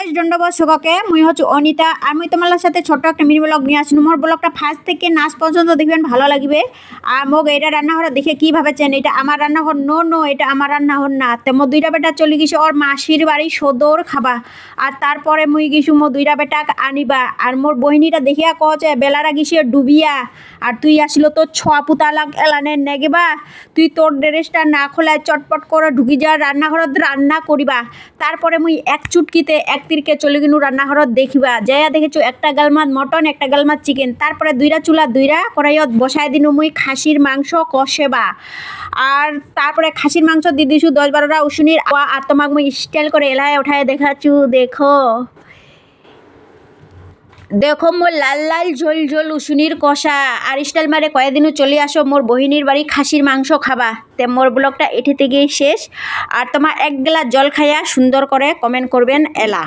দণ্ডবোধ সককে মুই হচ্ছে অনিতা আর মুই তোমার সাথে ছোট্ট একটা মিনি ব্লগ নিয়ে আসুন। মোর ব্লগটা ফার্স্ট থেকে নাচ পর্যন্ত দেখবেন, ভালো লাগবে। আর মোক এটা রান্নাঘর দেখে কি ভাবেছেন এটা আমার রান্নাঘর? নো, এটা আমার রান্নাঘর না। তো মোর দুইটা বেটা চলে গেছে ওর মাসির বাড়ি সদর খাবা। আর তারপরে মুই গেছু মোর দুইটা বেটাক আনিবা। আর মোর বহিনীটা দেখিয়া কছে বেলারা গেছে ডুবিয়া, আর তুই আসিল তোর ছোয়া পুতা এলানে নেগেবা। তুই তোর ড্রেসটা না খোলায় চটপট করে ঢুকি যা রান্নাঘরত রান্না করিবা। তারপরে মুই এক চুটকিতে এক তিরকে চলে গেলু রান্নাঘরত দেখিবা। যাইয়া দেখেছো একটা গালমাত মটন, একটা গালমাত চিকেন। তারপরে দুইটা চুলা দুইটা কড়াইয়ত বসাই দিনু মুই খাসির মাংস কষেবা। আর তারপরে খাসির মাংস দি দিছু 10-12টা উশুনির। আর তোমাক মুই স্টাইল করে এলায় উঠায় দেখাচ্ছু। দেখো মোর লাল লাল ঝোল ঝোল উশুনির কষা। আর স্টাইল মারে কয়েকদিনও চলে আসো মোর বহিনীর বাড়ি খাসির মাংস খাবা। তে মোর ব্লগটা এটি থেকেই শেষ। আর তোমার এক গ্লাস জল খাইয়া সুন্দর করে কমেন্ট করবেন এলা।